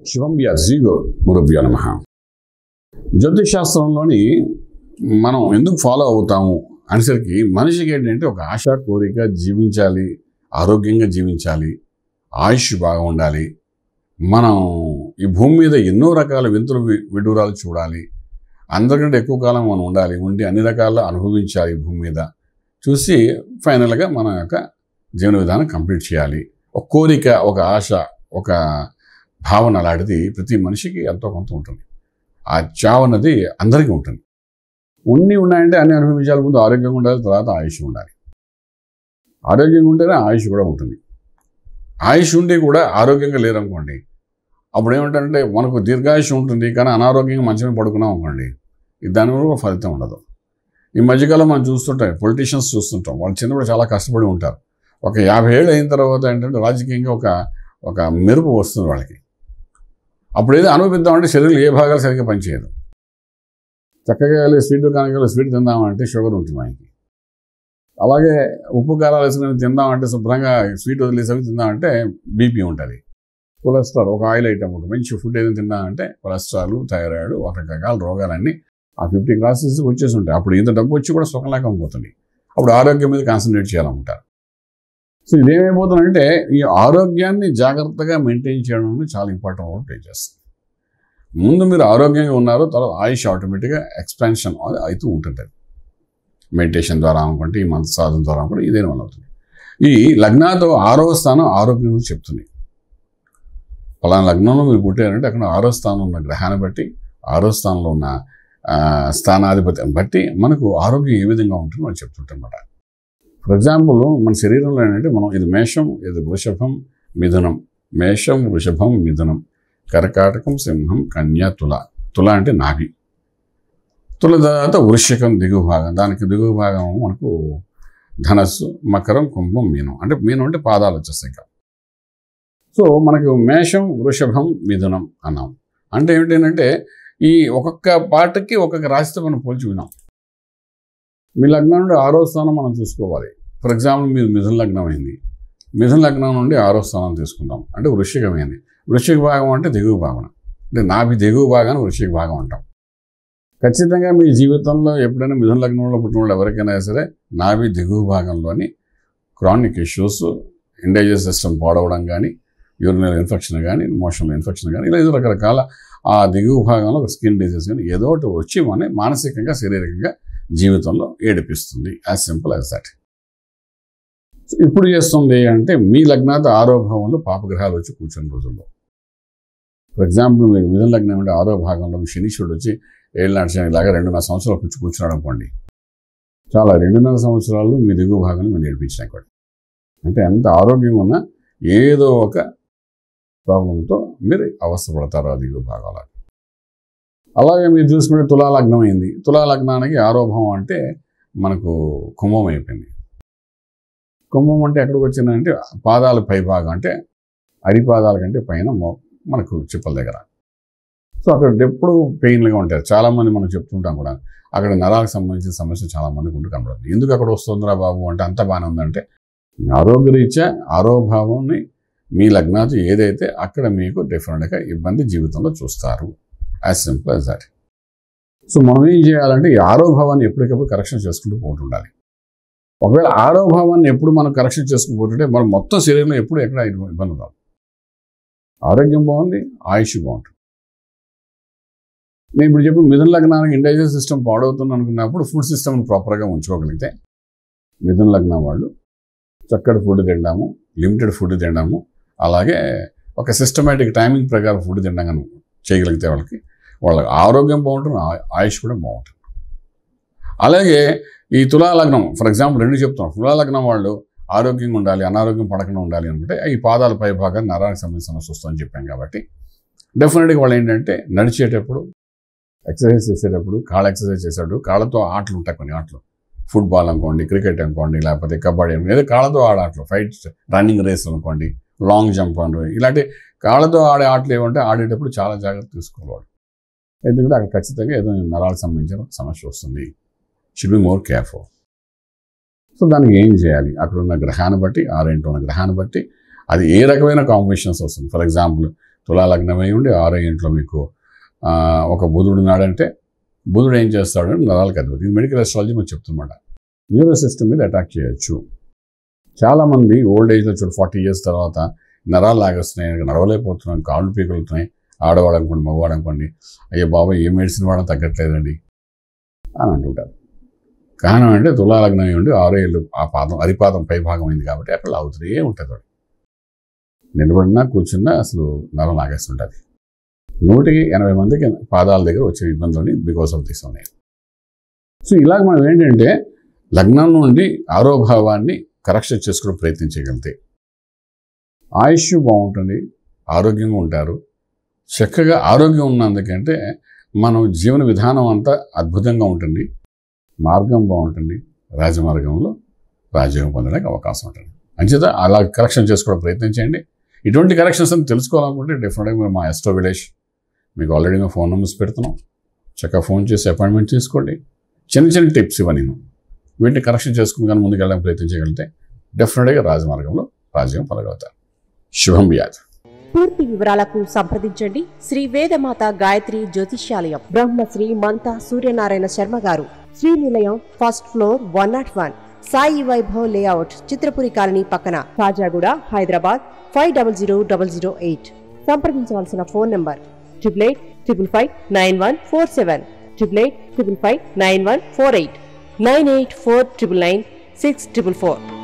శివం శ్రీ గురుభ్యో నమః. జ్యోతిష్ శాస్త్రంలోని మనం ఎందుకు ఫాలో అవుతాము అనేసరికి మనిషికి ఏంటంటే ఒక ఆశ, కోరిక, జీవించాలి, ఆరోగ్యంగా జీవించాలి, ఆయుష్ బాగా ఉండాలి, మనం ఈ భూమి మీద ఎన్నో రకాల వింతలు విడూరాలు చూడాలి, అందరికంటే ఎక్కువ కాలం మనం ఉండి అన్ని రకాల అనుభవించాలి భూమి మీద, చూసి ఫైనల్గా మన యొక్క జీవన విధానం కంప్లీట్ చేయాలి. ఒక కోరిక, ఒక ఆశ, ఒక భావన అలాంటిది ప్రతి మనిషికి ఎంతో కొంత ఉంటుంది. ఆ చావు అన్నది అందరికీ ఉంటుంది. ఉన్నాయంటే అన్ని అనుభవించాలి. ముందు ఆరోగ్యంగా ఉండాలి, తర్వాత ఆయుష్ ఉండాలి. ఆరోగ్యంగా ఉంటేనే ఆయుష్ కూడా ఉంటుంది. ఆయుష్ ఉండి కూడా ఆరోగ్యంగా లేరనుకోండి, అప్పుడు ఏమంటారంటే మనకు దీర్ఘాయుష్ ఉంటుంది కానీ అనారోగ్యంగా మంచమే పడుకున్నాం అనుకోండి, దాని వల్ల ఫలితం ఉండదు. ఈ మధ్యకాలం మనం చూస్తుంటాం, పొలిటీషియన్స్ చూస్తుంటాం, వాళ్ళు చిన్నప్పుడు చాలా కష్టపడి ఉంటారు. ఒక 50 ఏళ్ళు అయిన తర్వాత ఏంటంటే రాజకీయంగా ఒక మెరుపు వస్తుంది వాళ్ళకి. అప్పుడు ఏదో అనుభవిద్దామంటే శరీరంలో ఏ భాగాలు సరిగ్గా పనిచేయదు. చక్కగా వెళ్ళి స్వీట్ దుకాణానికి స్వీట్ తిందామంటే షుగర్ ఉంటుంది ఆయనకి. అలాగే ఉప్పు కారాలు వేసుకుని తిందామంటే శుభ్రంగా స్వీట్ వదిలేసి తిందామంటే బీపీ ఉంటుంది. కొలెస్ట్రాల్, ఒక ఆయిల్ ఐటమ్, ఒక మంచి ఫుడ్ ఏదైనా తిందామంటే కొలెస్ట్రాల్, థైరాయిడ్, రకరకాల రోగాలన్నీ ఆ 50 క్లాసెస్ వచ్చేసి ఉంటాయి. అప్పుడు ఇంత డబ్బు వచ్చి కూడా సుఖం లేకపోతుంది. అప్పుడు ఆరోగ్యం మీద కాన్సన్ట్రేట్ చేయాలనుకుంటారు. సో ఇదేమైపోతుందంటే ఈ ఆరోగ్యాన్ని జాగ్రత్తగా మెయింటైన్ చేయడం చాలా ఇంపార్టెంట్ రోల్ ప్లే చేస్తుంది. ముందు మీరు ఆరోగ్యంగా ఉన్నారు, తర్వాత ఆయుష్ ఆటోమేటిక్గా ఎక్స్పాన్షన్ అవుతూ ఉంటుంది. మెడిటేషన్ ద్వారా అనుకుంటే, ఈ మంత్ర సాధన ద్వారా అనుకుంటే ఇదే వల్ల అవుతుంది. ఈ లగ్నాతో 6వ స్థానం ఆరోగ్యం గురించి చెప్తుంది. పలానా లగ్నంలో మీరు పుట్టారంటే అక్కడ 6వ స్థానంలో ఉన్న గ్రహాన్ని బట్టి, 6వ స్థానంలో ఉన్న స్థానాధిపతిని బట్టి మనకు ఆరోగ్యం ఏ విధంగా ఉంటుందో మనం చెప్తుంటామన్నమాట. ఫర్ ఎగ్జాంపుల్ మన శరీరంలో ఏంటంటే మనం ఇది మేషం, ఇది వృషభం, మిథునం, మేషం, వృషభం, మిథునం, కర్కాటకం, సింహం, కన్య, తుల. తుల అంటే నాభి. తుల తర్వాత వృశ్చికం దిగువ భాగం, దానికి దిగువ భాగం మనకు ధనస్సు, మకరం, కుంభం, మీనం. అంటే మీనం అంటే పాదాలు వచ్చేస్తాయి ఇంకా. సో మనకు మేషం, వృషభం, మిథునం అన్నాం. అంటే ఏమిటంటే ఈ ఒక్కొక్క పాటకి ఒక్కొక్క రాశితో మనం పోల్చి విన్నాం. మీ లగ్నం నుండి 6వ స్థానం మనం చూసుకోవాలి. ఫర్ ఎగ్జాంపుల్ మీరు మిథున లగ్నం అయింది, మిథున లగ్నం నుండి 6వ స్థానం తీసుకుందాం అంటే వృశ్చికం అయింది. వృశ్చిక భాగం అంటే దిగువ భాగం, అంటే నాభి దిగువ భాగాన్ని వృశ్చిక భాగం అంటాం. ఖచ్చితంగా మీ జీవితంలో ఎప్పుడైనా మిథున లగ్నంలో పుట్టిన వాళ్ళు ఎవరికైనా సరే నాభి దిగువ భాగంలోని క్రానిక్ ఇష్యూస్, ఇండైజెస్ట్ సిస్టమ్ పాడవడం కానీ, యూరినరీ ఇన్ఫెక్షన్ కానీ, మోషనల్ ఇన్ఫెక్షన్ కానీ, ఇలా ఏదో రకరకాల ఆ దిగువ భాగంలో ఒక స్కిన్ డిజీజ్ కానీ ఏదో ఒకటి వచ్చి మన మానసికంగా, శారీరకంగా జీవితంలో ఏడిపిస్తుంది. As simple as that. ఇప్పుడు చేస్తుంది అంటే మీ లగ్నాత 6వ భావంలో పాపగ్రహాలు వచ్చి కూర్చున్న రోజుల్లో. ఫర్ ఎగ్జాంపుల్ మీరు మిథున లగ్నం అంటే 6వ భాగంలో మీ శనీశ్వరుడు వచ్చి 7 నాటి శని ఇలాగా 2.5 సంవత్సరాలు కూర్చున్నాడు అనుకోండి, చాలా 2.5 సంవత్సరాలు మీ దిగువ భాగాన్ని మీరు నేర్పించినాయి కూడా. అంటే ఎంత ఆరోగ్యంగా ఉన్నా ఏదో ఒక ప్రాబ్లంతో మీరు అవస్థపడతారు ఆ దిగువ భాగాలు. అలాగే మీరు చూసుకుంటే తులా లగ్నం అయింది. తులా లగ్నానికి 6వ భావం అంటే మనకు కుంభం అయిపోయింది. కుంభం అంటే ఎక్కడికి వచ్చిందంటే పాదాల పై భాగం, అంటే అడిపాదాల కంటే పైన మనకు చిప్పల దగ్గర. సో అక్కడ ఎప్పుడు పెయిన్లుగా ఉంటారు. చాలామంది మనం చెప్తుంటాం కూడా, అక్కడ నరాలకు సంబంధించిన సమస్య చాలామందికి ఉండి కనబడుతుంది. ఎందుకు అక్కడ వస్తుందిరా బాబు అంటే అంత బాగానే ఉందంటే ఆరోగ్యరీత్యా 6వ భావాన్ని మీ లగ్నాతో ఏదైతే అక్కడ మీకు డిఫరెంట్గా ఇబ్బంది జీవితంలో చూస్తారు. As simple as that. So మనం ఏం చేయాలంటే ఈ 6వ భావాన్ని ఎప్పటికప్పుడు కరెక్షన్ చేసుకుంటూ పోతుండాలి. ఒకవేళ 6వ భావాన్ని ఎప్పుడు మనం కరెక్షన్ చేసుకుపోతుంటే మనం మొత్తం శరీరంలో ఎప్పుడు ఎక్కడ ఇబ్బంది రాదు. ఆరోగ్యం బాగుంది, ఆయుష్ బాగుంటుంది. నేను ఇప్పుడు చెప్పిన మిథున లగ్నానికి ఇండైజెస్ట్ సిస్టమ్ పాడవుతుంది అనుకున్నప్పుడు ఫుడ్ సిస్టమ్ని ప్రాపర్గా ఉంచుకోగలిగితే మిథున లగ్నం వాళ్ళు చక్కటి ఫుడ్ తింటాము, లిమిటెడ్ ఫుడ్ తింటాము, అలాగే ఒక సిస్టమేటిక్ టైమింగ్ ప్రకారం ఫుడ్ తినడం చేయగలిగితే వాళ్ళకి ఆరోగ్యం బాగుంటుంది, ఆయుష్ కూడా బాగుంటుంది. అలాగే ఈ తులా లగ్నం ఫర్ ఎగ్జాంపుల్ 2 చెప్తున్నాం. తులా లగ్నం వాళ్ళు ఆరోగ్యంగా ఉండాలి, అనారోగ్యం పడకుండా ఉండాలి అనుకుంటే ఈ పాదాల పై భాగాన్ని నరానికి సంబంధించిన సమస్య వస్తుందని చెప్పాం కాబట్టి డెఫినెట్గా వాళ్ళు ఏంటంటే నడిచేటప్పుడు, ఎక్సర్సైజ్ చేసేటప్పుడు, కాళ్ళ ఎక్సర్సైజ్ చేసేటప్పుడు, కాళ్ళతో ఆటలు ఉంటాయి కొన్ని ఆటలు, ఫుట్బాల్ అనుకోండి, క్రికెట్ అనుకోండి, లేకపోతే కబడ్డీ అనుకోండి, ఏదో కాళ్ళతో ఆడే ఆటలు, ఫైట్, రన్నింగ్ రేస్ అనుకోండి, లాంగ్ జంప్ అనుకోండి, ఇలాంటి కాళ్ళతో ఆడే ఆటలు ఏమంటే ఆడేటప్పుడు చాలా జాగ్రత్త తీసుకోవాలి. ఎందుకంటే అక్కడ ఖచ్చితంగా ఏదో నరాలకు సంబంధించిన సమస్య వస్తుంది. Should be more careful. So దానికి ఏం చేయాలి? అక్కడ ఉన్న గ్రహాన్ని బట్టి, 6 ఉన్న గ్రహాన్ని బట్టి అది ఏ రకమైన కాంబినేషన్స్ వస్తుంది. ఫర్ ఎగ్జాంపుల్ తులా లగ్నమై ఉండి 6వ ఇంట్లో మీకు ఒక బుధుడు ఉన్నాడంటే బుధుడు ఏం చేస్తాడు నరాలకు అధిపతి. ఇది మెడికల్ అస్ట్రాలజీ మీకు చెప్తున్నమాట. న్యూరో సిస్టమ్ మీద అటాక్ చేయొచ్చు. చాలామంది ఓల్డ్ ఏజ్లో 40 ఇయర్స్ తర్వాత నరాలు లాగేస్తున్నాయి, నడవలేకపోతున్నాం, కాళ్ళు పీకులుతున్నాయి, ఆడవాడు అనుకోండి మగవాడు అనుకోండి, అయ్యో బాబా ఏ మెడిసిన్ వాడడం తగ్గట్లేదండి అని అంటుంటారు. కారణం అంటే తులా లగ్నం ఉండి 6 ఏళ్ళు ఆ పాదం అరిపాదం పై భాగం అయింది కాబట్టి అక్కడ లాగుతూనే ఉంటుంది. వాడు నిలబడినా కూర్చున్నా అసలు నరం లాగేస్తుంటుంది. 180 మందికి పాదాల దగ్గర వచ్చే ఇబ్బందులని బికాస్ ఆఫ్ దిస్ ఉన్నాయి. సో ఇలాగ మనం ఏంటంటే లగ్నం నుండి 6వ భావాన్ని కరెక్షన్ చేసుకోవడం ప్రయత్నించగలిగితే ఆయుష్ బాగుంటుంది, ఆరోగ్యంగా ఉంటారు. చక్కగా ఆరోగ్యం ఉన్నందుకంటే మనం జీవన విధానం అంతా అద్భుతంగా ఉంటుంది, మార్గం బాగుంటుంది, రాజమార్గంలో రాజ్యోగం పొందడానికి అవకాశం ఉంటుంది. అంచేత అలా కరెక్షన్ చేసుకోవడం ప్రయత్నం చేయండి. ఇటువంటి కరెక్షన్స్ అని తెలుసుకోవాలనుకుంటే డెఫినెట్గా మీరు మా ఎస్ట్రో విలేజ్ మీకు ఆల్రెడీ మేము ఫోన్ నెంబర్స్ పెడుతున్నాం. చక్కగా ఫోన్ చేసి అపాయింట్మెంట్ తీసుకోండి. చిన్న చిన్న టిప్స్ ఇవ్వని వీటిని కరెక్షన్ చేసుకుని కానీ ముందుకు వెళ్ళడానికి ప్రయత్నించగలిగితే డెఫినెట్గా రాజమార్గంలో రాజ్యం పొందగలుగుతారు. శుభం వ్యాధి. పూర్తి వివరాలకు సంప్రదించండి శ్రీ వేదమాత గాయత్రి జ్యోతిష్యాలయం, Brahmasri మంతా Suryanarayana Sharma garu, Srinilayam, first floor, 101, Sai Vaibhav layout, Chitrapuri colony పక్కన, కాజాగూడ, హైదరాబాద్ 500008. సంప్రదించవలసిన ఫోన్ నంబర్ 8855559147, 8855559148, 9849996644.